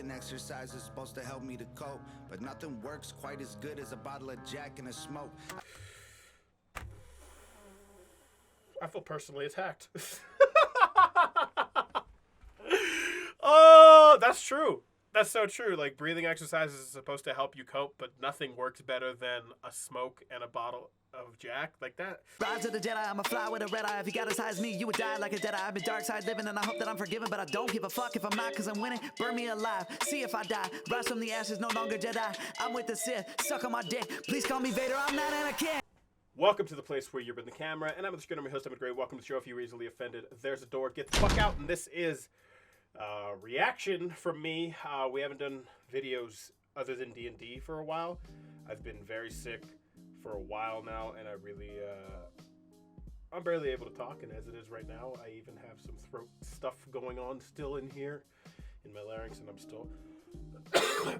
Breathing exercise is supposed to help me to cope, but nothing works quite as good as a bottle of Jack and a smoke. I feel personally attacked. Oh, that's true. That's so true. Like, breathing exercises is supposed to help you cope, but nothing works better than a smoke and a bottle of Jack like that. Rise of the Jedi, I'm a fly with a red eye. If you got as high as me, you would die like a dead eye. I've been dark side living, and I hope that I'm forgiven, but I don't give a fuck if I'm not, cause I'm winning. Burn me alive, see if I die. Rise from the ashes, no longer Jedi. I'm with the Sith, suck on my dick. Please call me Vader, I'm not Anakin. Welcome to the place where you're in the camera, and I'm the screen. I'm your host, I'm Gray. Welcome to the show. If you were easily offended, there's a door. Get the fuck out, and this is reaction from me. We haven't done videos other than D&D for a while. I've been very sick for a while now, and I really, I'm barely able to talk, and as it is right now, I even have some throat stuff going on still in here, in my larynx, and I'm still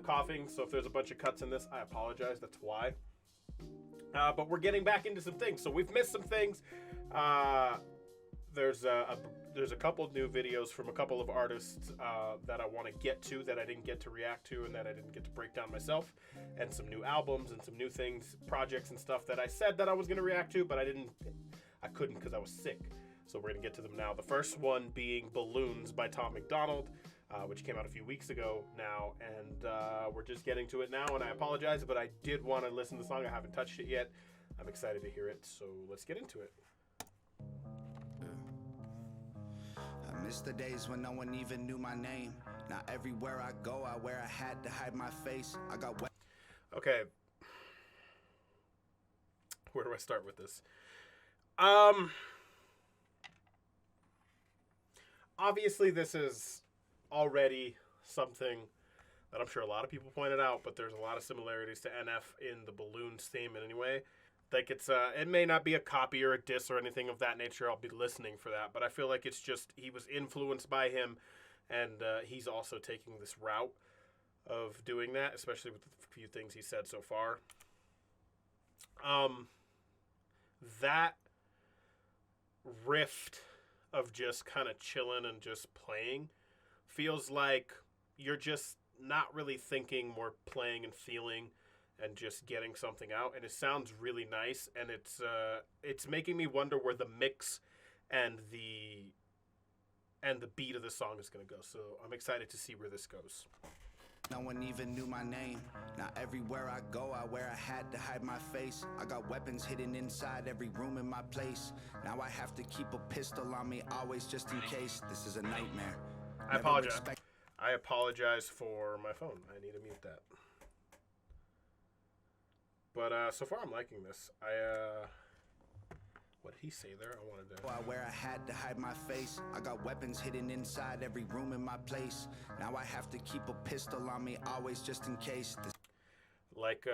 coughing, so if there's a bunch of cuts in this, I apologize, that's why. But we're getting back into some things, so we've missed some things. There's a couple new videos from a couple of artists that I want to get to that I didn't get to react to and that I didn't get to break down myself, and some new albums and some new things, projects and stuff that I said that I was going to react to, but I couldn't because I was sick. So we're going to get to them now. The first one being Ballons by MacDonald, which came out a few weeks ago now, and we're just getting to it now, and I apologize, but I did want to listen to the song. I haven't touched it yet. I'm excited to hear it, so let's get into it. I miss the days when no one even knew my name. Now everywhere I go, I wear a hat to hide my face. I got wet. Okay. Where do I start with this? Obviously this is already something that I'm sure a lot of people pointed out, but there's a lot of similarities to NF in the Balloons theme in any way. Like, it's it may not be a copy or a diss or anything of that nature. I'll be listening for that, but I feel like it's just he was influenced by him, and he's also taking this route of doing that, especially with the few things he said so far. That rift of just kind of chilling and just playing feels like you're just not really thinking, more playing and feeling and just getting something out, and it sounds really nice, and it's making me wonder where the mix and the beat of the song is going to go. So I'm excited to see where this goes. No one even knew my name. Now everywhere I go, I wear a hat to hide my face. I got weapons hidden inside every room in my place. Now I have to keep a pistol on me always just in case. This is a nightmare. I apologize. I apologize for my phone. I need to mute that. But so far I'm liking this. What did he say there? I wear a hat to hide my face. I got weapons hidden inside every room in my place. Now I have to keep a pistol on me always just in case. Like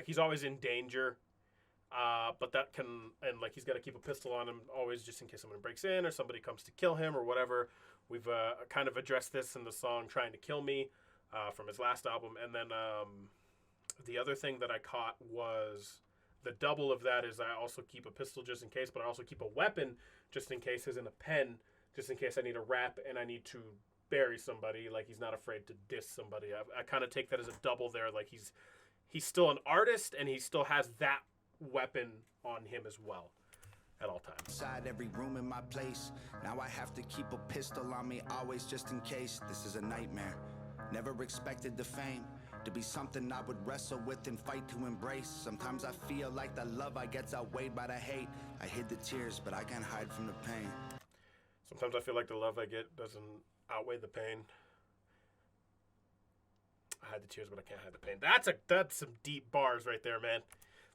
he's always in danger, but that can, and like he's got to keep a pistol on him always just in case someone breaks in or somebody comes to kill him or whatever. We've kind of addressed this in the song "Trying to Kill Me" from his last album, and then the other thing that I caught was the double of that is I also keep a pistol just in case, but I also keep a weapon just in case, as in a pen, just in case I need a rap and I need to bury somebody. Like, he's not afraid to diss somebody. I kind of take that as a double there. Like, he's still an artist and he still has that weapon on him as well at all times. Inside every room in my place. Now I have to keep a pistol on me always just in case. This is a nightmare. Never expected the fame to be something I would wrestle with and fight to embrace. Sometimes I feel like the love I get's outweighed by the hate. I hid the tears, but I can't hide from the pain. Sometimes I feel like the love I get doesn't outweigh the pain. I hide the tears, but I can't hide the pain. That's some deep bars right there, man.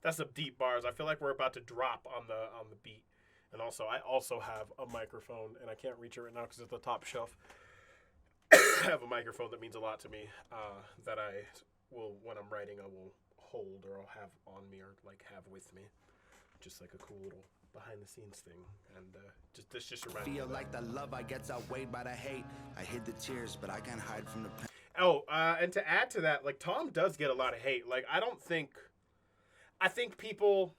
That's some deep bars. I feel like we're about to drop on the beat. And also, I also have a microphone, and I can't reach it right now because it's at the top shelf. I have a microphone that means a lot to me, that I will, when I'm writing, I will hold or I'll have on me or like have with me, just like a cool little behind the scenes thing. And this just reminds me. Feel like the love I get's outweighed by the hate. I hid the tears, but I can't hide from the pain. Oh, and to add to that, like, Tom does get a lot of hate. Like, I think people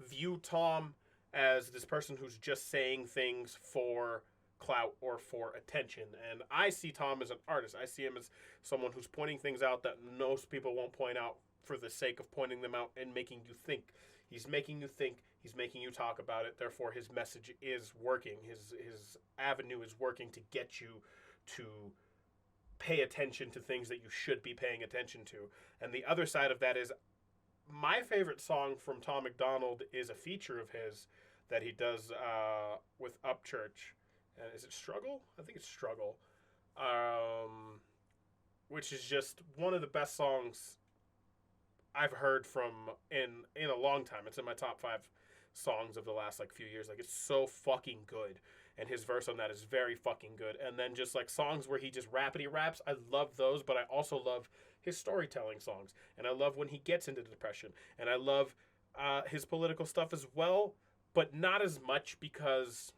view Tom as this person who's just saying things for clout or for attention. And I see Tom as an artist. I see him as someone who's pointing things out that most people won't point out for the sake of pointing them out and making you think. He's making you think. He's making you talk about it. Therefore, his message is working. His avenue is working to get you to pay attention to things that you should be paying attention to. And the other side of that is my favorite song from Tom MacDonald is a feature of his that he does with Upchurch. Is it Struggle? I think it's Struggle. Which is just one of the best songs I've heard from in a long time. It's in my top 5 songs of the last like few years. Like, it's so fucking good. And his verse on that is very fucking good. And then just like songs where he just rapidy raps, I love those, but I also love his storytelling songs. And I love when he gets into depression. And I love his political stuff as well, but not as much because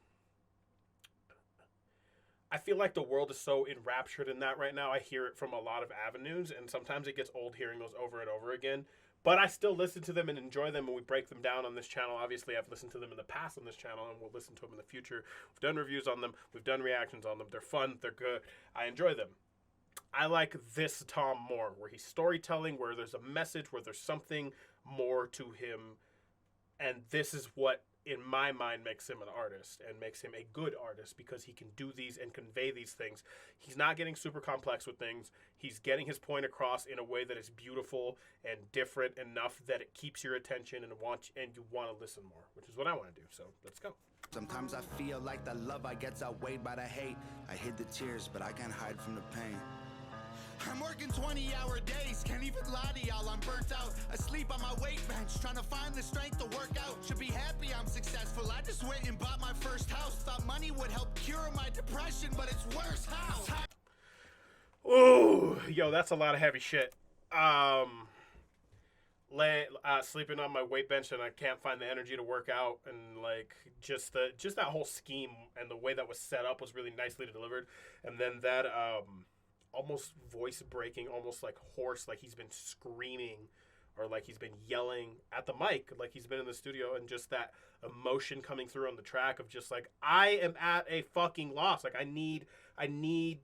I feel like the world is so enraptured in that right now. I hear it from a lot of avenues, and sometimes it gets old hearing those over and over again. But I still listen to them and enjoy them, and we break them down on this channel. Obviously, I've listened to them in the past on this channel, and we'll listen to them in the future. We've done reviews on them. We've done reactions on them. They're fun. They're good. I enjoy them. I like this Tom more, where he's storytelling, where there's a message, where there's something more to him. And this is what, in my mind, makes him an artist and makes him a good artist, because he can do these and convey these things. He's not getting super complex with things. He's getting his point across in a way that is beautiful and different enough that it keeps your attention and you want to listen more, which is what I want to do. So let's go. Sometimes I feel like the love I get's outweighed by the hate. I hid the tears, but I can't hide from the pain. I'm working 20-hour days, can't even lie to y'all, I'm burnt out. Asleep on my weight bench, trying to find the strength to work out. Should be happy I'm successful, I just went and bought my first house. Thought money would help cure my depression, but it's worse. How? Ooh, yo, that's a lot of heavy shit. Sleeping on my weight bench and I can't find the energy to work out, and like just that whole scheme and the way that was set up was really nicely delivered. And then that almost voice breaking, almost like hoarse, like he's been screaming or like he's been yelling at the mic, like he's been in the studio, and just that emotion coming through on the track of just like, I am at a fucking loss. Like I need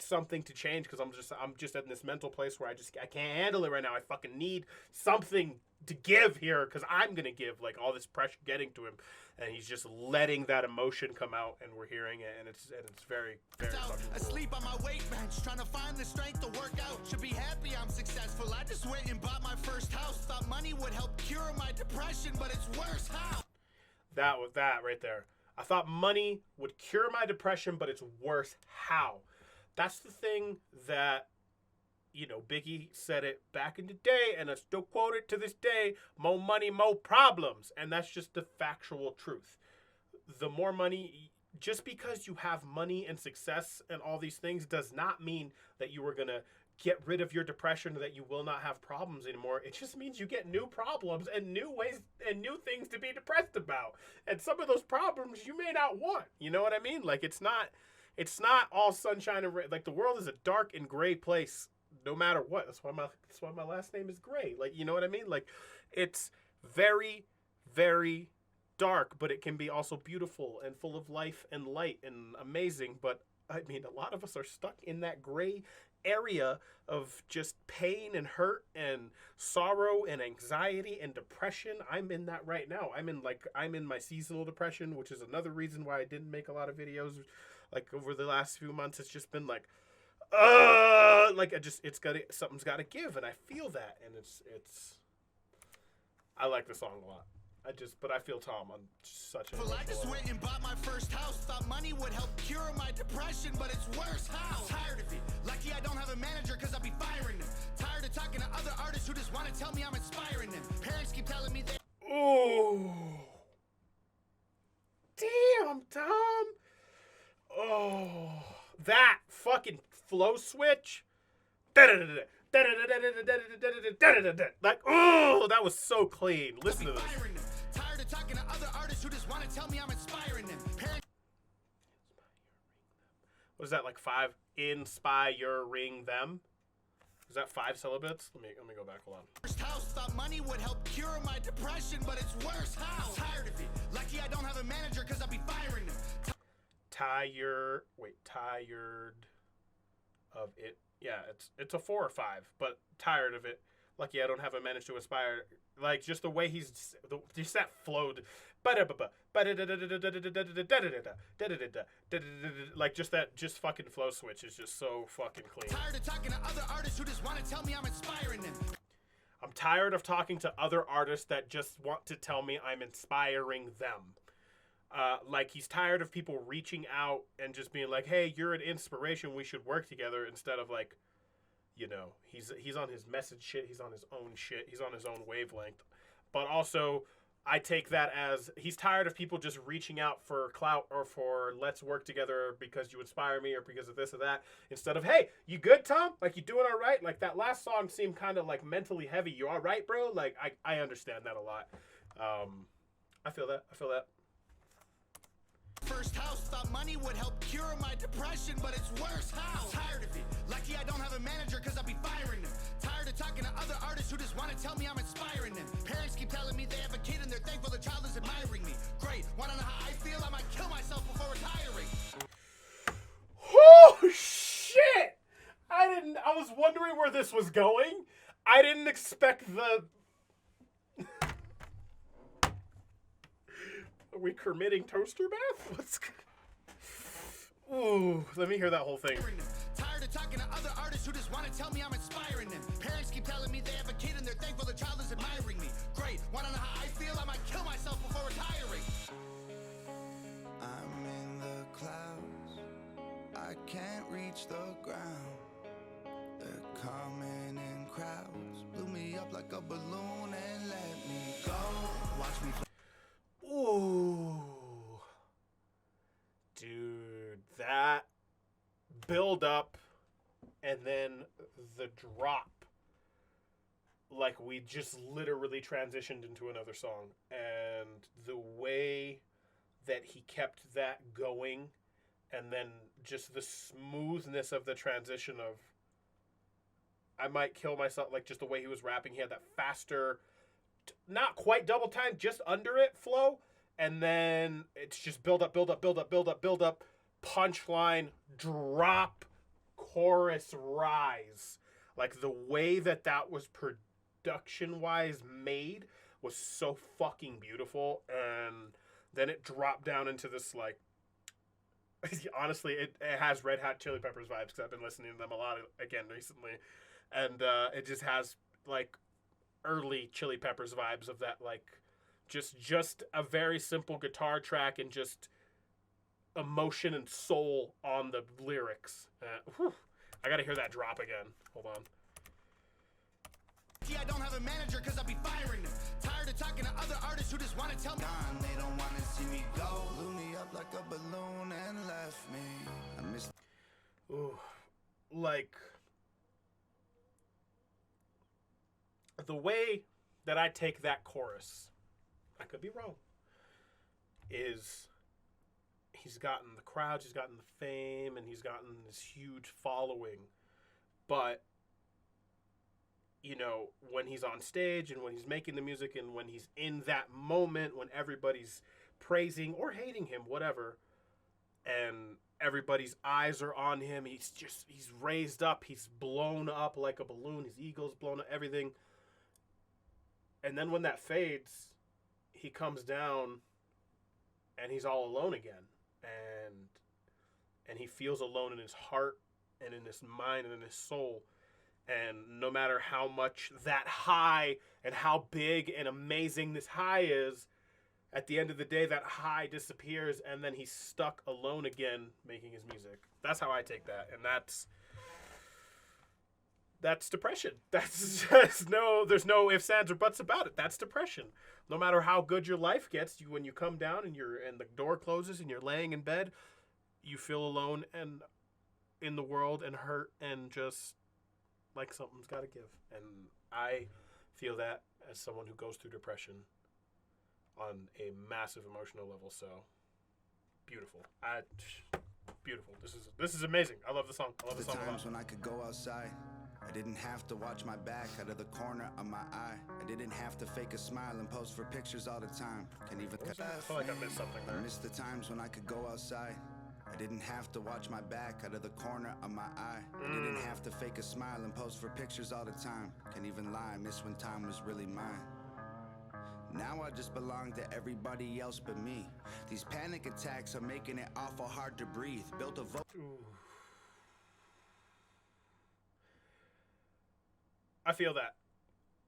something to change, because I'm just in this mental place where I can't handle it right now. I fucking need something to give here, because I'm gonna give, like, all this pressure getting to him, and he's just letting that emotion come out, and we're hearing it, and it's very, very fucking cool. Asleep on my weight bench, trying to find the strength to work out. Should be happy I'm successful, I just went and bought my first house. Thought money would help cure my depression, but it's worse. How? That was that right there. I thought money would cure my depression, but it's worse. How? That's the thing that, you know, Biggie said it back in the day, and I still quote it to this day: more money, more problems. And that's just the factual truth. The more money, just because you have money and success and all these things, does not mean that you are going to get rid of your depression, or that you will not have problems anymore. It just means you get new problems and new ways and new things to be depressed about. And some of those problems you may not want. You know what I mean? Like, it's not all sunshine and rain. Like, the world is a dark and gray place, no matter what. That's why my last name is Gray. Like, you know what I mean? Like, it's very, very dark, but it can be also beautiful and full of life and light and amazing. But I mean, a lot of us are stuck in that gray area of just pain and hurt and sorrow and anxiety and depression. I'm in that right now. I'm in my seasonal depression, which is another reason why I didn't make a lot of videos like over the last few months. It's just been like something's got to give, and I feel that, and I like the song a lot. But I feel Tom on such a... I just went and bought my first house. Thought money would help cure my depression, but it's worse. How? Tired of it. Lucky I don't have a manager, because I'll be firing them. Tired of talking to other artists who just want to tell me I'm inspiring them. Parents keep telling me they... Ooh. Damn, Tom. Oh. That fucking flow switch. Like, oh, that was so clean. Listen to this. Tired of talking to other artists who just want to tell me I'm inspiring them. What is that, like 5? Inspiring them? Is that 5 syllables? Let me go back. Hold on. First house, thought money would help cure my depression, but it's worse. How? Tired of it. Lucky I don't have a manager, because I'll be firing them. tired of it. Yeah, it's a 4 or 5, but tired of it. Lucky I don't have a managed to inspire. Like, just the way he's just that flowed, like just fucking flow switch is just so fucking clean. Tired of talking to other artists who just want to tell me I'm inspiring them. I'm tired of talking to other artists that just want to tell me I'm inspiring them. Like, he's tired of people reaching out and just being like, hey, you're an inspiration, we should work together, instead of like, you know, he's on his message shit, he's on his own shit, he's on his own wavelength. But also, I take that as he's tired of people just reaching out for clout or for let's work together because you inspire me or because of this or that, instead of, hey, you good, Tom? Like, you doing all right? Like, that last song seemed kind of like mentally heavy. You all right, bro? Like, I understand that a lot. I feel that. First house, thought money would help cure my depression, but it's worse. How? Tired of it. Lucky I don't have a manager because I'll be firing them. Tired of talking to other artists who just want to tell me I'm inspiring them. Parents keep telling me they have a kid and they're thankful the child is admiring me. Great. Want to know how I feel? I might kill myself before retiring. Oh, shit! I was wondering where this was going. I didn't expect the... Are we committing toaster bath? What's... Ooh, let me hear that whole thing. Tired of talking to other artists who just want to tell me I'm inspiring them. Parents keep telling me they have a kid and they're thankful the child is admiring me. Great. Want to know how I feel? I might kill myself before retiring. I'm in the clouds. I can't reach the ground. They're coming in crowds. Blew me up like a balloon and let me go. Watch me fly. Ooh. Dude, that build up and then the drop. Like, we just literally transitioned into another song. And the way that he kept that going, and then just the smoothness of the transition of I might kill myself, like, just the way he was rapping. He had that faster, not quite double time, just under it flow. And then it's just build up, punchline, drop, chorus, rise. Like, the way that was production-wise made was so fucking beautiful. And then it dropped down into this, like, honestly, it has Red Hot Chili Peppers vibes, because I've been listening to them a lot again recently. And it just has, like, early Chili Peppers vibes of that, like, just a very simple guitar track and just emotion and soul on the lyrics. I gotta hear that drop again. Hold on. I don't have a manager because I'll be firing them. Tired of talking to other artists who just want to tell me they don't want to see me go. Blew me up like a balloon and left me. I miss. Ooh, like, the way that I take that chorus, I could be wrong, is he's gotten the crowds, he's gotten the fame, and he's gotten this huge following. But, you know, when he's on stage and when he's making the music and when he's in that moment when everybody's praising or hating him, whatever, and everybody's eyes are on him, he's raised up, he's blown up like a balloon, his ego's blown up, everything. And then when that fades, he comes down and he's all alone again. And he feels alone in his heart and in his mind and in his soul. And no matter how much that high and how big and amazing this high is, at the end of the day, that high disappears and then he's stuck alone again making his music. That's how I take that. And that's depression. That's just there's no ifs, ands, or buts about it. That's depression. No matter how good your life gets, when you come down and the door closes and you're laying in bed, you feel alone and in the world and hurt and just like something's got to give. And I feel that as someone who goes through depression on a massive emotional level. So beautiful. Beautiful. This is amazing. I love the song. I love the song a lot. Times when I could go outside, I didn't have to watch my back out of the corner of my eye. I didn't have to fake a smile and pose for pictures all the time. Can't even. I feel like I missed something there. I missed the times when I could go outside. I I didn't have to watch my back out of the corner of my eye. I didn't have to fake a smile and pose for pictures all the time. Can't even lie, I miss when time was really mine. Now I just belong to everybody else but me. These panic attacks are making it awful hard to breathe. Built a I feel that.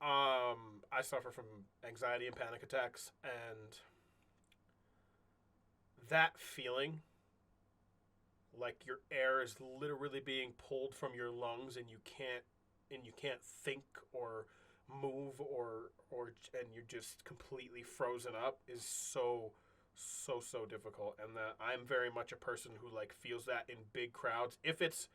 I suffer from anxiety and panic attacks, and that feeling like your air is literally being pulled from your lungs, and you can't think or move or and you're just completely frozen up is so difficult. And that I'm very much a person who like feels that in big crowds. If it's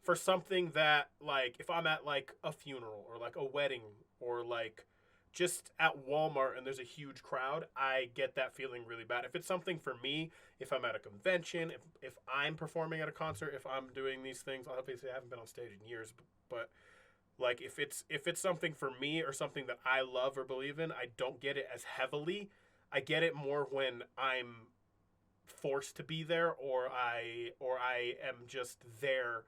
for something that, like, if I'm at like a funeral or like a wedding or like just at Walmart and there's a huge crowd, I get that feeling really bad. If it's something for me, if I'm at a convention, if I'm performing at a concert, if I'm doing these things, obviously I haven't been on stage in years, but like if it's something for me or something that I love or believe in, I don't get it as heavily. I get it more when I'm forced to be there or I am just there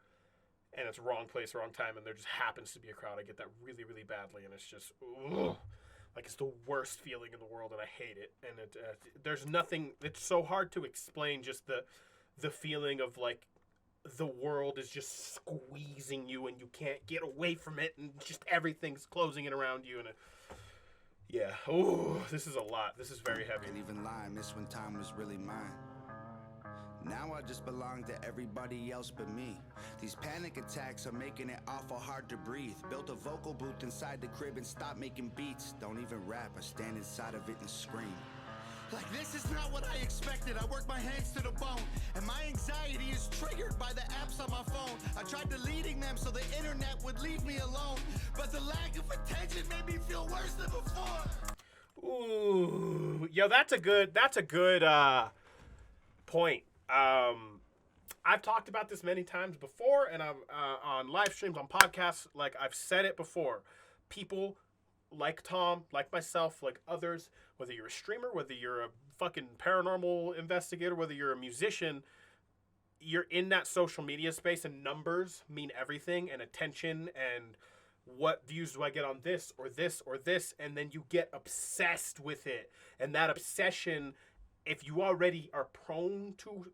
and it's wrong place, wrong time, and there just happens to be a crowd. I get that really, really badly, and it's just, ugh, like it's the worst feeling in the world, and I hate it. And there's nothing. It's so hard to explain. Just the feeling of like the world is just squeezing you, and you can't get away from it, and just everything's closing in around you, and yeah. Oh, this is a lot. This is very heavy. Can't even lie, I miss when time was really mine. Now I just belong to everybody else but me. These panic attacks are making it awful hard to breathe. Built a vocal booth inside the crib and stopped making beats. Don't even rap, I stand inside of it and scream. Like, this is not what I expected. I work my hands to the bone, and my anxiety is triggered by the apps on my phone. I tried deleting them so the internet would leave me alone, but the lack of attention made me feel worse than before. Ooh, yo, that's a good point. I've talked about this many times before, and I'm on live streams, on podcasts. Like, I've said it before. People like Tom, like myself, like others, whether you're a streamer, whether you're a fucking paranormal investigator, whether you're a musician, you're in that social media space, and numbers mean everything, and attention, and what views do I get on this or this or this, and then you get obsessed with it. And that obsession, if you already are prone to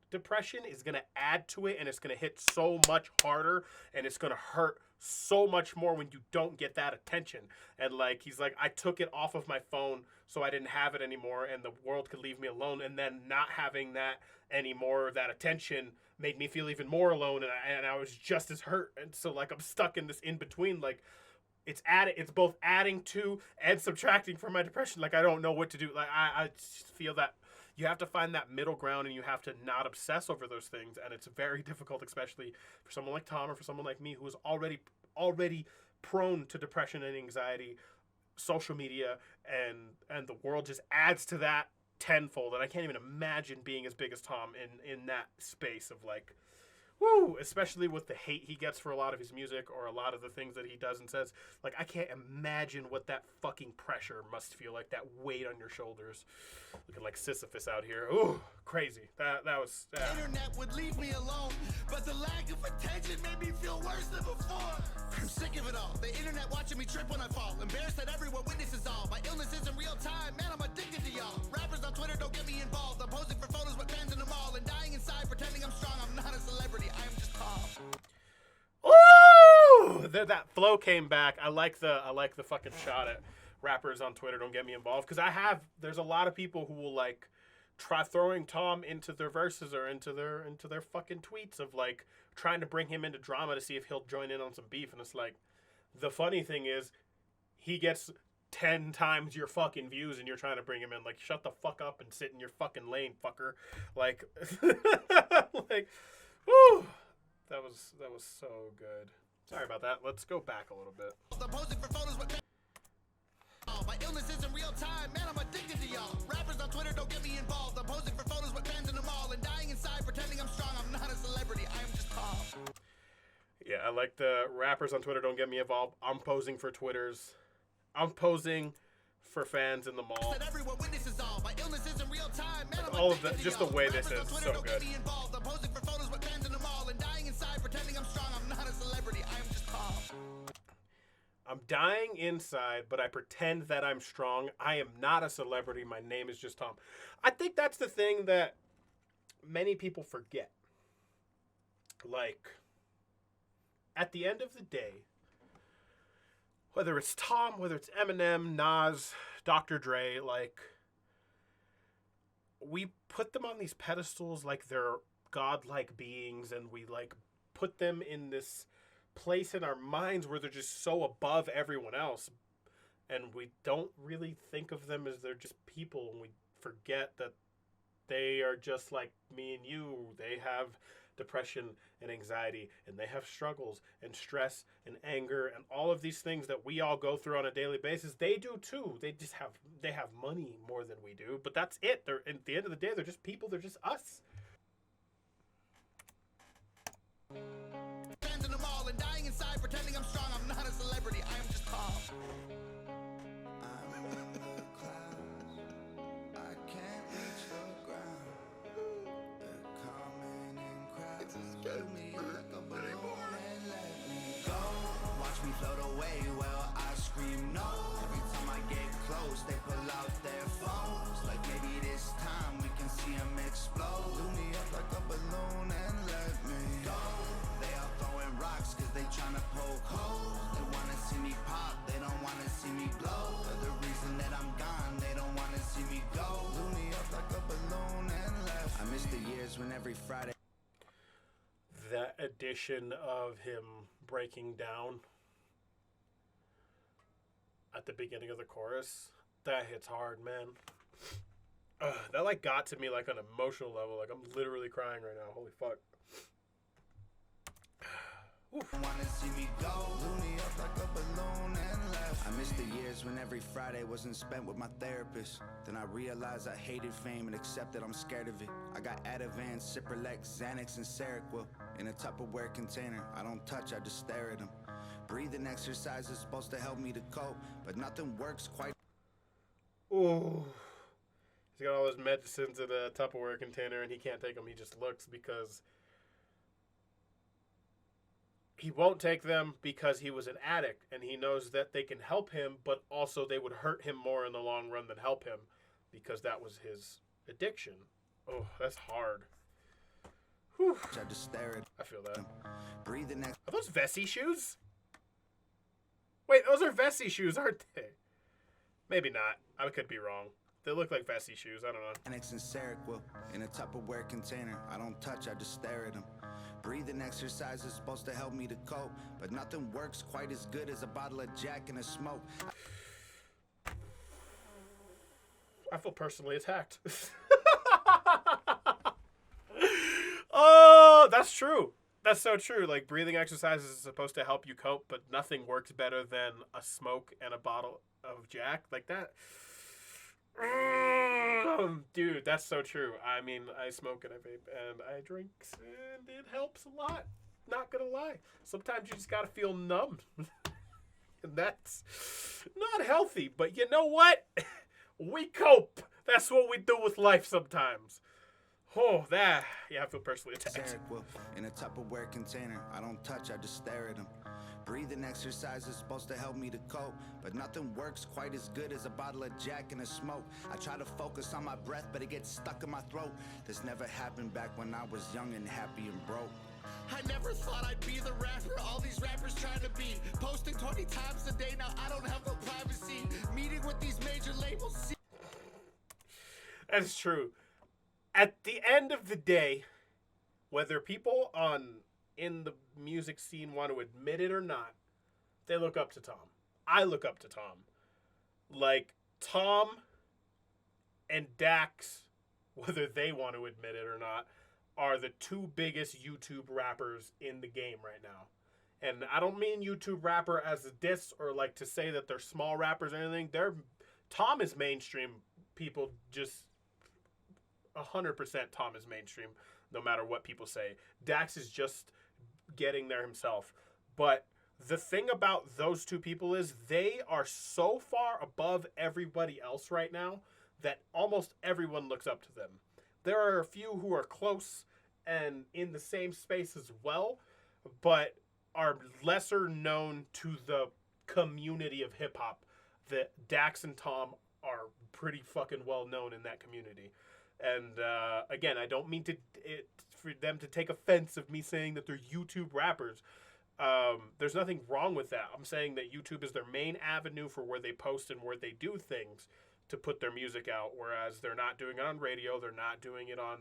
depression, is going to add to it, and it's going to hit so much harder, and it's going to hurt so much more when you don't get that attention. And like, he's like, I took it off of my phone so I didn't have it anymore, and the world could leave me alone. And then not having that anymore, that attention, made me feel even more alone, and I was just as hurt. And so like, I'm stuck in this in between. Like, it's both adding to and subtracting from my depression. Like, I don't know what to do. Like, I just feel that you have to find that middle ground, and you have to not obsess over those things. And it's very difficult, especially for someone like Tom or for someone like me who is already prone to depression and anxiety. Social media and the world just adds to that tenfold. And I can't even imagine being as big as Tom in that space of like, woo, especially with the hate he gets for a lot of his music or a lot of the things that he does and says. Like, I can't imagine what that fucking pressure must feel like, that weight on your shoulders. Looking like Sisyphus out here. Ooh, crazy. That was... Internet would leave me alone, but the lack of attention made me feel worse than before. I'm sick of it all. The internet watching me trip when I fall. Embarrassed that everyone witnesses all. My illness isn't real time. Man, I'm addicted to y'all. Rappers on Twitter don't get me involved. I'm posing for photos with fans in the mall and dying inside pretending I'm strong. I'm not a celebrity. I am just Tom. Ooh! That flow came back. I like the fucking shot at rappers on Twitter don't get me involved, because there's a lot of people who will like try throwing Tom into their verses or into their fucking tweets of like trying to bring him into drama to see if he'll join in on some beef. And it's like, the funny thing is, he gets 10 times your fucking views and you're trying to bring him in. Like, shut the fuck up and sit in your fucking lane, fucker. Like, like, woo! That was so good. Sorry about that. Let's go back a little bit. I'm posing for photos with my illness isn't real time. Man, I'm addicted to y'all. Rappers on Twitter don't get me involved. I'm posing for photos with fans in the mall and dying inside pretending I'm strong. I'm not a celebrity. I am just Tom. Yeah, I like the rappers on Twitter don't get me involved. I'm posing for Twitters. I'm posing for fans in the mall. All of that, just the way this is so good. I'm dying inside, but I pretend that I'm strong. I am not a celebrity. My name is just Tom. I think that's the thing that many people forget. Like, at the end of the day, whether it's Tom, whether it's Eminem, Nas, Dr. Dre, like, we put them on these pedestals like they're godlike beings, and we, like, put them in this place in our minds where they're just so above everyone else, and we don't really think of them as they're just people, and we forget that they are just like me and you. They have depression and anxiety, and they have struggles and stress and anger and all of these things that we all go through on a daily basis. They do too. They have money more than we do, but that's it. They're, at the end of the day, they're just people. They're just us. In the mall and dying inside, pretending I'm strong. I'm not a celebrity. I am just Tom. I'm in the clouds. I can't reach the ground. They're coming in crowds. Fill me like a balloon and let me go. Watch me float away. Well, I scream no. Every time I get close, they pull out their phones. Like maybe this time we can see them explode. Blew me up like a balloon and let me go. Rocks cause they tryna poke holes. They wanna see me pop, they don't wanna see me blow. For the reason that I'm gone, they don't wanna see me go. Blew me up like a balloon and left. I miss the years when every Friday. That addition of him breaking down at the beginning of the chorus, that hits hard, man. That like got to me like on an emotional level. Like I'm literally crying right now. Holy fuck. Wanna see me go, blew me up like a balloon and left. I miss the years when every Friday wasn't spent with my therapist. Then I realized I hated fame and accepted I'm scared of it. I got Ativan, Cipralex, Xanax, and Seroquel in a Tupperware container. I don't touch, I just stare at them. Breathing exercise is supposed to help me to cope, but nothing works quite. Ooh. He's got all his medicines in a Tupperware container and he can't take them. He just looks because he won't take them because he was an addict, and he knows that they can help him, but also they would hurt him more in the long run than help him because that was his addiction. Oh, that's hard. Whew. I just stare at. I feel that. Breathing. Are those Vessi shoes? Wait, those are Vessi shoes, aren't they? Maybe not. I could be wrong. They look like Vessi shoes. I don't know. Xanax and Seroquel in a Tupperware container. I don't touch, I just stare at them. Breathing exercise is supposed to help me to cope, but nothing works quite as good as a bottle of Jack and a smoke. I feel personally attacked. Oh, that's true. That's so true. Like, breathing exercises is supposed to help you cope, but nothing works better than a smoke and a bottle of Jack. Like that. Dude, that's so true. I mean, I smoke and I vape and I drink, and it helps a lot. Not gonna lie. Sometimes you just gotta feel numb. And that's not healthy, but you know what? We cope. That's what we do with life sometimes. Oh, that. Yeah, I feel personally attacked. In a Tupperware container. I don't touch, I just stare at them. Breathing exercise is supposed to help me to cope, but nothing works quite as good as a bottle of Jack and a smoke. I try to focus on my breath, but it gets stuck in my throat. This never happened back when I was young and happy and broke. I never thought I'd be the rapper all these rappers trying to be. Posting 20 times a day, now I don't have no privacy. Meeting with these major labels. That's true. At the end of the day, whether people in the music scene want to admit it or not, they look up to Tom. I look up to Tom. Like, Tom and Dax, whether they want to admit it or not, are the two biggest YouTube rappers in the game right now. And I don't mean YouTube rapper as a diss or like to say that they're small rappers or anything. Tom is mainstream. People just 100% Tom is mainstream, no matter what people say. Dax is just getting there himself. But The thing about those two people is they are so far above everybody else right now that almost everyone looks up to them. There are a few who are close and in the same space as well, but are lesser known to the community of hip-hop. That Dax and Tom are pretty fucking well known in that community. And again, I don't mean for them to take offense of me saying that they're YouTube rappers. There's nothing wrong with that. I'm saying that YouTube is their main avenue for where they post and where they do things to put their music out, whereas they're not doing it on radio, they're not doing it on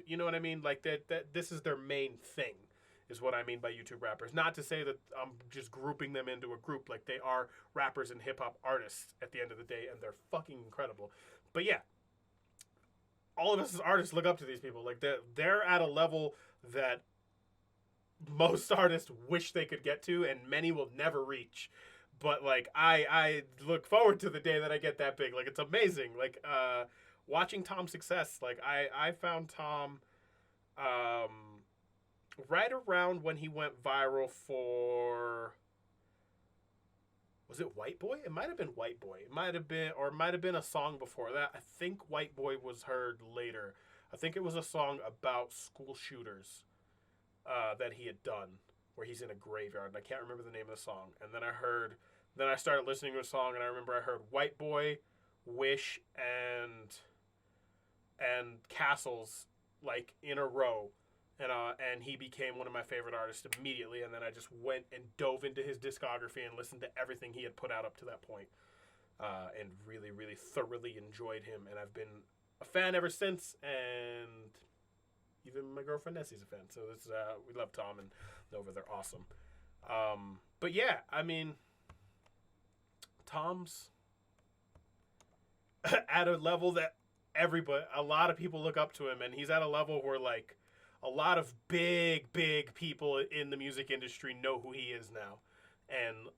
you know what I mean? Like that this is their main thing, is what I mean by YouTube rappers. Not to say that I'm just grouping them into a group. Like, they are rappers and hip hop artists at the end of the day, and they're fucking incredible. But yeah, all of us as artists look up to these people. Like, they're at a level that most artists wish they could get to, and many will never reach. But like, I look forward to the day that I get that big. Like, it's amazing. Like, watching Tom's success. Like, I found Tom right around when he went viral for, was it White Boy? It might have been White Boy. It might have been a song before that. I think White Boy was heard later. I think it was a song about school shooters that he had done, where he's in a graveyard, and I can't remember the name of the song. And then I started listening to a song, and I remember I heard White Boy, Wish, and Castles, like, in a row. And he became one of my favorite artists immediately, and then I just went and dove into his discography and listened to everything he had put out up to that point, and really, really thoroughly enjoyed him. And I've been a fan ever since, and even my girlfriend Nessie's a fan. So this we love Tom and Nova. They're awesome. But yeah, I mean, Tom's at a level that a lot of people look up to him, and he's at a level where, like, a lot of big people in the music industry know who he is now and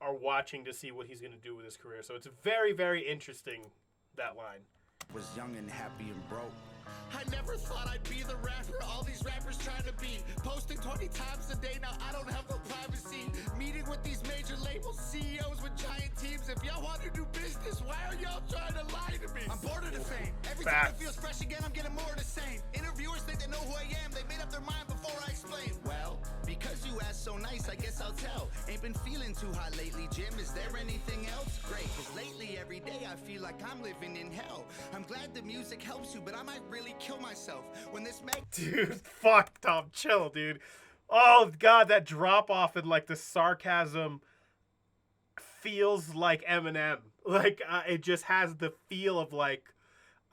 are watching to see what he's going to do with his career. So it's very, very interesting, that line. Was young and happy and broke. I never thought I'd be the rapper all these rappers trying to be. Posting 20 times a day, now I don't have no privacy. Meeting with these major labels, CEOs with giant teams. If y'all want to do business, why are y'all trying to lie to me? I'm bored of the fame. Every time it feels fresh again, I'm getting more of the same. Interviewers think they know who I am. They made up their mind before I explain. Well, because you asked so nice, I guess I'll tell. Ain't been feeling too hot lately, Jim. Is there anything else? Great, cause lately every day I feel like I'm living in hell. I'm glad the music helps you, but I might really kill myself when this Dude, fuck, Tom, chill, dude. Oh god, that drop off and like the sarcasm feels like Eminem. Like it just has the feel of like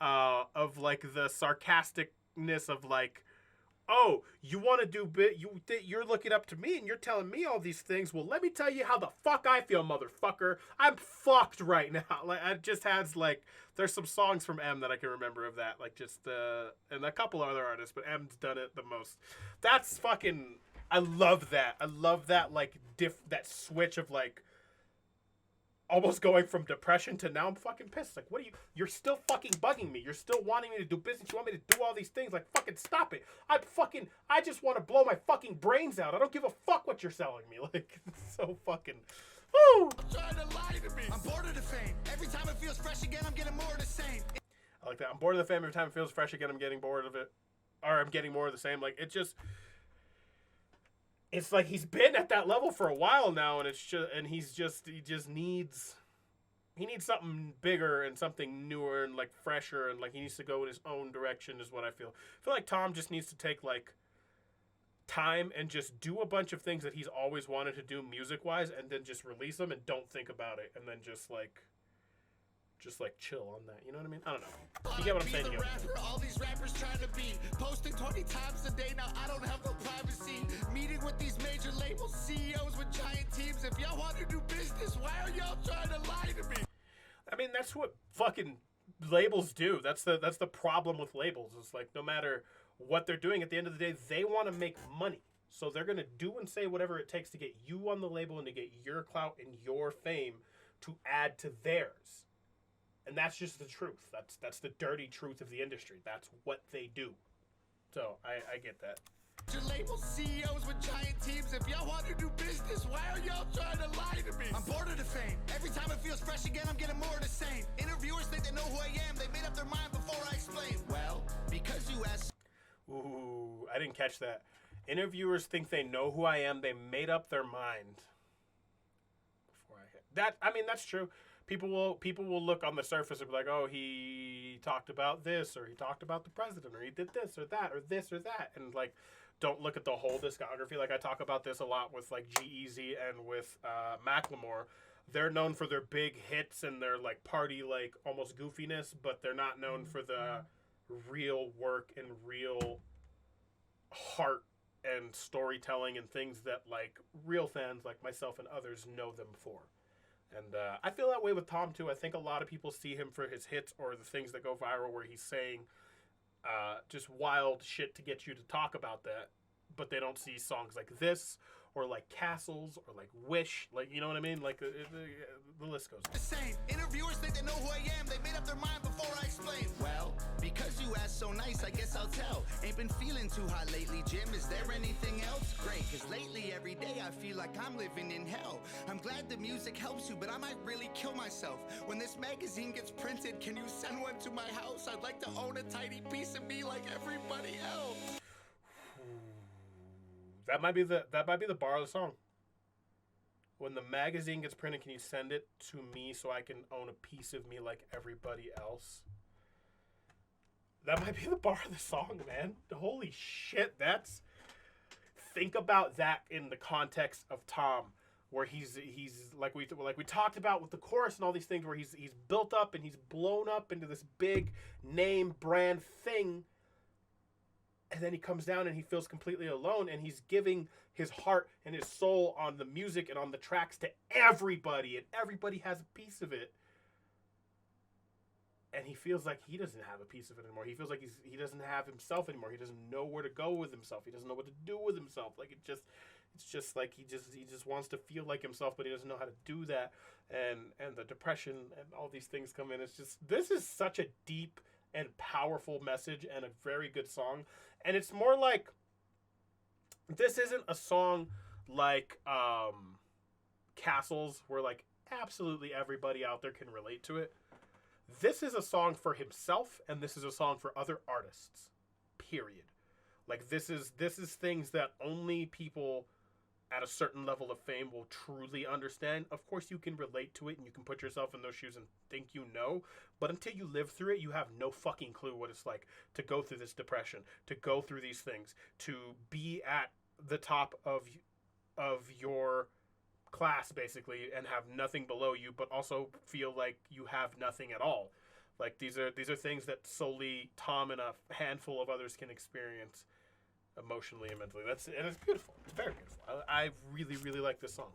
the sarcasticness of like, oh, you want to do you're looking up to me and you're telling me all these things. Well, let me tell you how the fuck I feel, motherfucker. I'm fucked right now. Like, it just has like, there's some songs from M that I can remember of that, like just and a couple other artists, but M's done it the most. That's fucking, I love that. I love that, like that switch of like almost going from depression to now I'm fucking pissed. Like, what are you're still fucking bugging me. You're still wanting me to do business. You want me to do all these things. Like, fucking stop it. I just want to blow my fucking brains out. I don't give a fuck what you're selling me. Like, it's so fucking, woo! trying to lie to me. I'm bored of the fame. Every time it feels fresh again, I'm getting more of the same. I like that. I'm bored of the fame. Every time it feels fresh again, I'm getting bored of it. Or I'm getting more of the same. Like, it's like he's been at that level for a while now, and he just needs something bigger and something newer and like fresher, and like he needs to go in his own direction is what I feel. I feel like Tom just needs to take like time and just do a bunch of things that he's always wanted to do music wise, and then just release them and don't think about it, and then just like chill on that. You know what I mean? I don't know. You get what I'm saying? You rapper, all these rappers trying to be. Posting 20 times a day, now I don't have no privacy. Meeting with these major labels, CEOs with giant teams. If y'all want to do business, why are y'all trying to lie to me? I mean, that's what fucking labels do. That's the problem with labels. It's like, no matter what they're doing, at the end of the day, they want to make money. So they're going to do and say whatever it takes to get you on the label and to get your clout and your fame to add to theirs. And that's just the truth. That's the dirty truth of the industry. That's what they do. So I get that. Your label CEOs with giant teams. If y'all want to do business, why are y'all trying to lie to me? I'm bored of the fame. Every time it feels fresh again, I'm getting more of the same. Interviewers think they know who I am. They made up their mind before I explain. Well, because you asked. Ooh, I didn't catch that. Interviewers think they know who I am. They made up their mind. Before I hit that, I mean, that's true. People will look on the surface and be like, oh, he talked about this, or he talked about the president, or he did this or that, or this or that, and like, don't look at the whole discography. Like I talk about this a lot with like G-Eazy and with Macklemore. They're known for their big hits and their like party, like almost goofiness, but they're not known for the real work and real heart and storytelling and things that like real fans like myself and others know them for. And I feel that way with Tom too. I think a lot of people see him for his hits or the things that go viral where he's saying just wild shit to get you to talk about that, but they don't see songs like this or like Castles or like Wish, like, you know what I mean? Like the list goes on. The same. Interviewers think they know who I am. They made up their mind before I explain. Well, because you asked so nice, I guess I'll tell. Ain't been feeling too hot lately, Jim. Is there anything else? Great, cause lately every day I feel like I'm living in hell. I'm glad the music helps you, but I might really kill myself. When this magazine gets printed, can you send one to my house? I'd like to own a tiny piece of me like everybody else. That might be the bar of the song. When the magazine gets printed, can you send it to me so I can own a piece of me like everybody else? That might be the bar of the song, man. Holy shit, that's... Think about that in the context of Tom, where he's like we talked about with the chorus and all these things, where he's built up and he's blown up into this big name brand thing. And then he comes down and he feels completely alone, and he's giving his heart and his soul on the music and on the tracks to everybody, and everybody has a piece of it. And he feels like he doesn't have a piece of it anymore. He feels like he doesn't have himself anymore. He doesn't know where to go with himself. He doesn't know what to do with himself. Like it's just like he just wants to feel like himself, but he doesn't know how to do that. And the depression and all these things come in. It's just, this is such a deep and powerful message and a very good song. And it's more like, this isn't a song like Castles, where like absolutely everybody out there can relate to it. This is a song for himself, and this is a song for other artists, period. Like this is things that only people at a certain level of fame will truly understand. Of course, you can relate to it and you can put yourself in those shoes and think you know, but until you live through it, you have no fucking clue what it's like to go through this depression, to go through these things, to be at the top of your class, basically, and have nothing below you, but also feel like you have nothing at all. Like these are things that solely Tom and a handful of others can experience emotionally and mentally. And it's beautiful. It's very beautiful. I really, really like this song.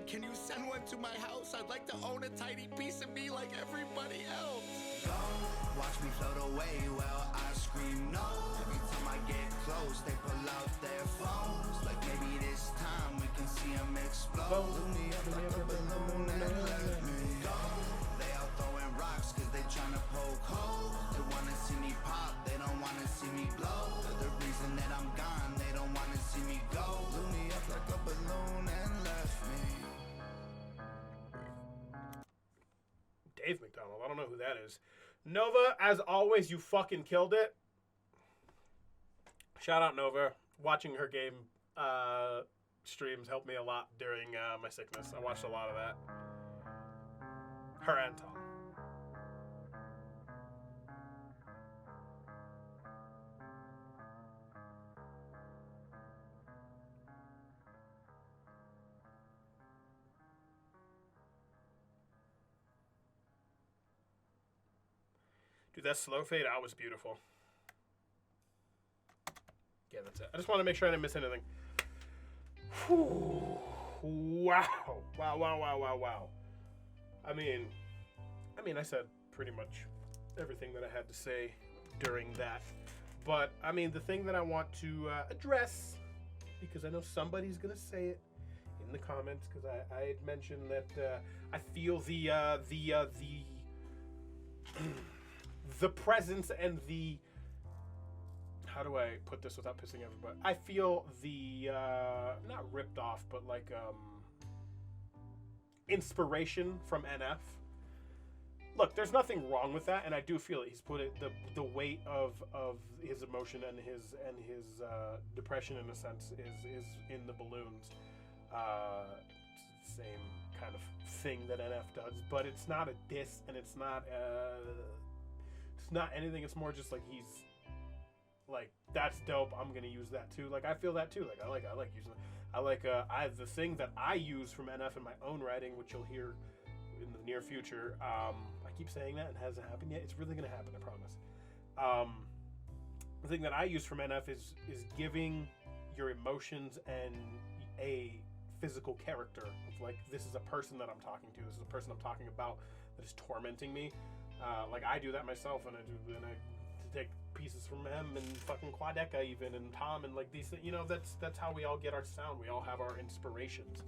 Can you send one to my house? I'd like to own a tiny piece of me like everybody else. Don't watch me float away while I scream no. Every time I get close, they pull out their phones. Like maybe this time we can see them explode. Blew me up like a balloon and left me. They out throwing rocks cause they tryna poke holes. They wanna see me pop, they don't wanna see me blow. The reason that I'm gone, they don't wanna see me go. Blew me up like a balloon and left me. Dave MacDonald, I don't know who that is. Nova, as always, you fucking killed it. Shout out Nova. Watching her game streams helped me a lot during my sickness. I watched a lot of that. Her and Tom. Dude, that slow fade out was beautiful. Yeah, that's it. I just want to make sure I didn't miss anything. Whew. Wow. Wow. I mean, I said pretty much everything that I had to say during that. But, I mean, the thing that I want to address, because I know somebody's going to say it in the comments, because I had mentioned that I feel the presence and the, how do I put this without pissing everybody? I feel the not ripped off, but like inspiration from NF. Look, there's nothing wrong with that, and I do feel it. He's put it the weight of his emotion and his depression in a sense is in the balloons. It's the same kind of thing that NF does, but it's not a diss, and it's not anything. It's more just like he's like, that's dope. I'm gonna use that too. Like I feel that too. Like I like using it. I like the thing that I use from NF in my own writing, which you'll hear in the near future. I keep saying that and it hasn't happened yet. It's really gonna happen, I promise. The thing that I use from NF is giving your emotions and a physical character of like, this is a person that I'm talking to. This is a person I'm talking about that is tormenting me. Like I do that myself, and I take pieces from him and fucking Quadeca even, and Tom, and like these, you know, that's how we all get our sound. We all have our inspirations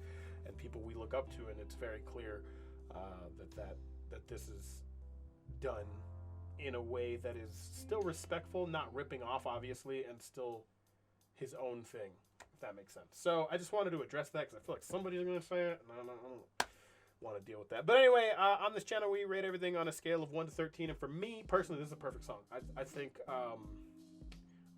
and people we look up to, and it's very clear that this is done in a way that is still respectful, not ripping off, obviously, and still his own thing, if that makes sense. So I just wanted to address that because I feel like somebody's going to say it, and I don't want to deal with that. But anyway, on this channel, we rate everything on a scale of 1 to 13, and for me, personally, this is a perfect song. I think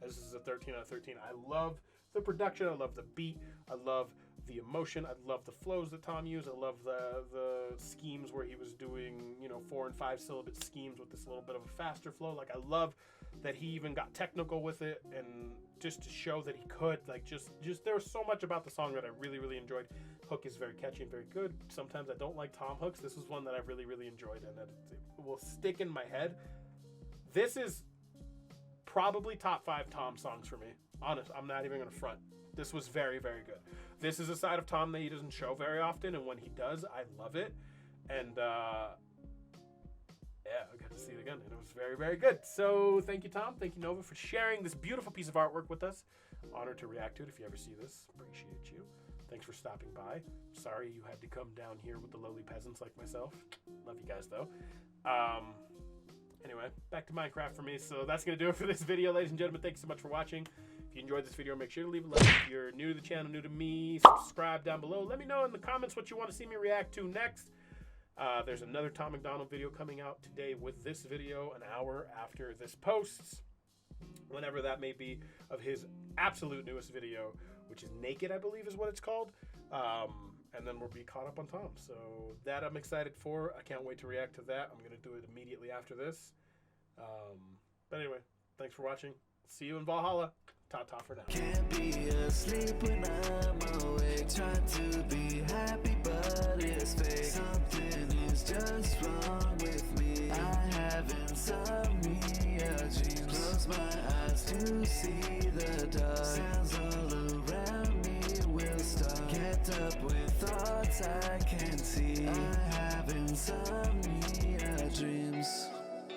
this is a 13 out of 13. I love the production. I love the beat. I love the emotion. I love the flows that Tom used. I love the schemes where he was doing, you know, 4 and 5 syllable schemes with this little bit of a faster flow. Like, I love that he even got technical with it, and just to show that he could, like, just there was so much about the song that I really, really enjoyed. Hook is very catchy and very good. Sometimes I don't like Tom hooks. This was one that I really, really enjoyed, and that it will stick in my head. This is probably top 5 Tom songs for me. Honest, I'm not even gonna front. This was very, very good. This is a side of Tom that he doesn't show very often, and when he does, I love it. And yeah, I got to see it again, and it was very, very good. So thank you, Tom. Thank you, Nova, for sharing this beautiful piece of artwork with us. Honored to react to it if you ever see this. Appreciate you. Thanks for stopping by. Sorry you had to come down here with the lowly peasants like myself. Love you guys, though. Anyway, back to Minecraft for me. So that's going to do it for this video, ladies and gentlemen. Thank you so much for watching. If you enjoyed this video, make sure to leave a like. If you're new to the channel, new to me, subscribe down below. Let me know in the comments what you want to see me react to next. There's another Tom MacDonald video coming out today with this video an hour after this posts, whenever that may be, of his absolute newest video, which is Naked, I believe is what it's called. And then we'll be caught up on Tom. So that I'm excited for. I can't wait to react to that. I'm going to do it immediately after this. But anyway, thanks for watching. See you in Valhalla. Ta-ta for now. Can't be asleep when I'm awake, trying to be happy, but it's fake. Something is just wrong with me. I have insomnia dreams. Close my eyes to see the dark. Sounds all around me will start. Get up with thoughts I can't see.